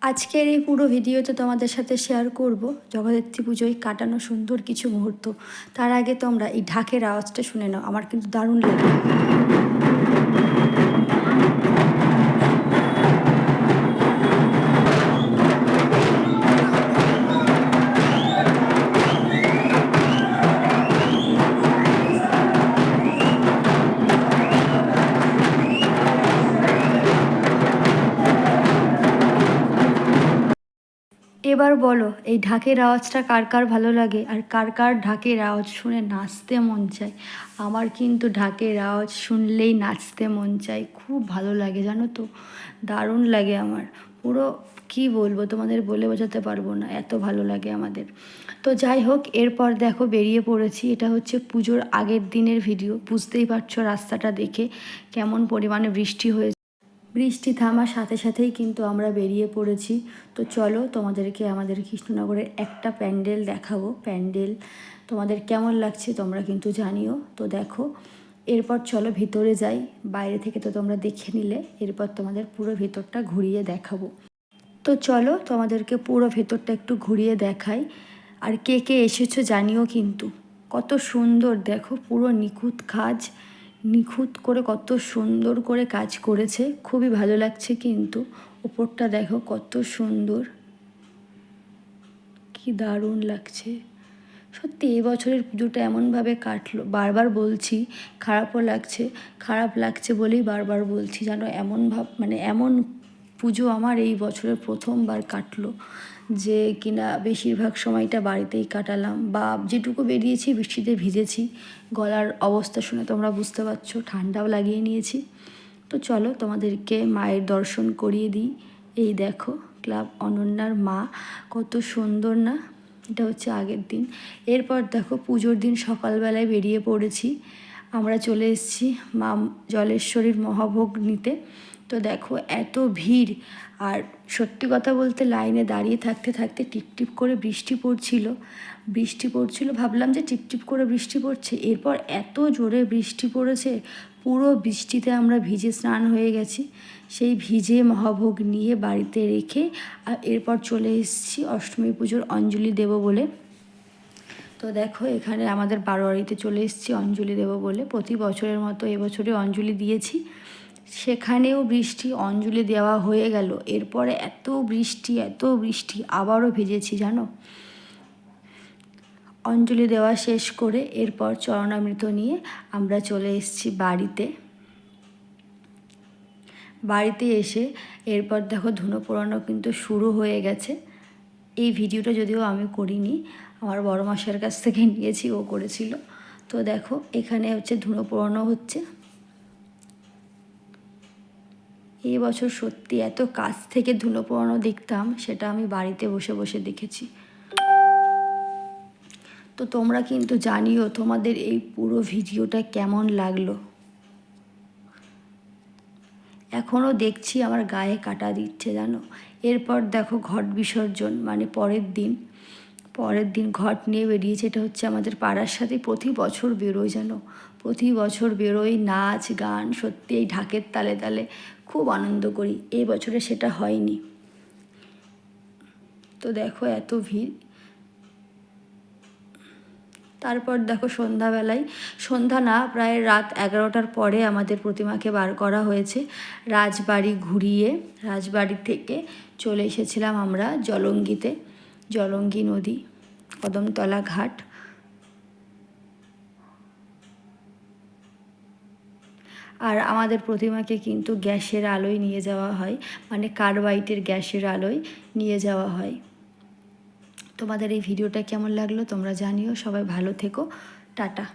আজকের এই পুরো ভিডিওতে তোমাদের সাথে শেয়ার করব জগদ্ধাত্রী পুজোয় কাটানো সুন্দর কিছু মুহূর্ত। তার আগে তোমরা এই ঢাকের আওয়াজটা শুনে নাও, আমার কিন্তু দারুণ লাগে। এবার বলো, এই ঢাকের আওয়াজটা কার কার ভালো লাগে, আর কার কার ঢাকের আওয়াজ শুনে নাচতে মন চায়? আমার কিন্তু ঢাকের আওয়াজ শুনলেই নাচতে মন চায়, খুব ভালো লাগে জানো তো, দারুণ লাগে আমার। পুরো কি বলবো, তোমাদের বলে বোঝাতে পারবো না, এত ভালো লাগে আমাদের। তো যাই হোক, এরপর দেখো বেরিয়ে পড়েছি। এটা হচ্ছে পুজোর আগের দিনের ভিডিও, বুঝতেই পারছো রাস্তাটা দেখে কেমন পরিমাণে বৃষ্টি হয়েছে। বৃষ্টি থামার সাথে সাথেই কিন্তু আমরা বেরিয়ে পড়েছি। তো চলো তোমাদেরকে আমাদের কৃষ্ণনগরের একটা প্যান্ডেল দেখাবো। প্যান্ডেল তোমাদের কেমন লাগছে তোমরা কিন্তু জানিও। তো দেখো, এরপর চলো ভিতরে যাই। বাইরে থেকে তো তোমরা দেখে নিলে, এরপর তোমাদের পুরো ভেতরটা ঘুরিয়ে দেখাবো। তো চলো তোমাদেরকে পুরো ভেতরটা একটু ঘুরিয়ে দেখাই। আর কে কে এসেছো জানিও কিন্তু। কত সুন্দর দেখো, পুরো নিখুঁত কাজ, নিখুঁত করে কত সুন্দর করে কাজ করেছে, খুবই ভালো লাগছে কিন্তু। ওপরটা দেখো কত সুন্দর, কি দারুণ লাগছে সত্যি। এবছরের পুজোটা এমনভাবে কাটলো, বারবার বলছি, খারাপও লাগছে, খারাপ লাগছে বলেই বারবার বলছি জানো। এমন মানে এমন পুজো আমার এই বছরের প্রথমবার কাটলো, যে কিনা বেশিরভাগ সময়টা বাড়িতেই কাটালাম, বা যেটুকু বেরিয়েছি বৃষ্টিতে ভিজেছি। গলার অবস্থা শুনে তোমরা বুঝতে পারছো, ঠান্ডাও লাগিয়ে নিয়েছি। তো চলো তোমাদেরকে মায়ের দর্শন করিয়ে দিই। এই দেখো ক্লাব অনন্যার মা, কত সুন্দর না। এটা হচ্ছে আগের দিন। এরপর দেখো পুজোর দিন সকালবেলায় বেরিয়ে পড়েছি, আমরা চলে এসেছি মা জলেশ্বরীর মহাভোগ নিতে। তো দেখো এত ভিড়, আর সত্যি কথা বলতে লাইনে দাঁড়িয়ে থাকতে থাকতে টিপটিপ করে বৃষ্টি পড়ছিল। বৃষ্টি পড়ছিল, ভাবলাম যে টিপটিপ করে বৃষ্টি পড়ছে, এরপর এত জোরে বৃষ্টি পড়েছে, পুরো বৃষ্টিতে আমরা ভিজে স্নান হয়ে গেছি। সেই ভিজে মহাভোগ নিয়ে বাড়িতে রেখে আর এরপর চলে এসেছি অষ্টমী পুজোর অঞ্জলি দেব বলে। তো দেখো এখানে আমাদের বারোয়ারিতে চলে এসেছি অঞ্জলি দেব বলে। প্রতি বছরের মতো এবছরে অঞ্জলি দিয়েছি, সেখানেও বৃষ্টি, অঞ্জলি দেওয়া হয়ে গেল, এরপরে এত বৃষ্টি এত বৃষ্টি, আবারও ভিজেছি জানো। অঞ্জলি দেওয়া শেষ করে এরপর চরণামৃত নিয়ে আমরা চলে এসেছি বাড়িতে। বাড়িতে এসে এরপর দেখো ধুনো পোড়ানো কিন্তু শুরু হয়ে গেছে। এই ভিডিওটা যদিও আমি করিনি, আমার বড় মাসের কাছ থেকে নিয়েছি, ও করেছিল। তো দেখো এখানে হচ্ছে ধুনো পোড়ানো হচ্ছে। এই বছর সত্যি এত কাছ থেকে ধুনো পোড়ানো দেখতাম, সেটা আমি বাড়িতে বসে বসে দেখেছি। তো তোমরা কিন্তু জানিও তোমাদের এই পুরো ভিডিওটা কেমন লাগলো। এখনও দেখছি আমার গায়ে কাটা দিচ্ছে জানো। এরপর দেখো ঘট বিসর্জন, মানে পরের দিন ঘট নিয়ে বেরিয়েছে। এটা হচ্ছে আমাদের পাড়ার সাথে প্রতি বছর বেরোয় জানো, প্রতি বছর বেরোই, নাচ গান, সত্যি এই ঢাকের তালে তালে খুব আনন্দ করি। এই বছরে সেটা হয়নি। তো দেখো এত ভিড়। তারপর দেখো সন্ধ্যাবেলায়, সন্ধ্যা না প্রায় রাত 11টার পরে আমাদের প্রতিমাকে বার করা হয়েছে রাজবাড়ি ঘুরিয়ে। রাজবাড়ি থেকে চলে এসেছিলাম আমরা জলঙ্গিতে, জলঙ্গি নদী, কদমতলা ঘাট। আর আমাদের প্রতিমাকে কিন্তু গ্যাসের আলোয় নিয়ে যাওয়া হয়, মানে কার্বাইটের গ্যাসের আলোয় নিয়ে যাওয়া হয়। তোমাদের এই ভিডিওটা কেমন লাগলো তোমরা জানিও। সবাই ভালো থেকো, টাটা।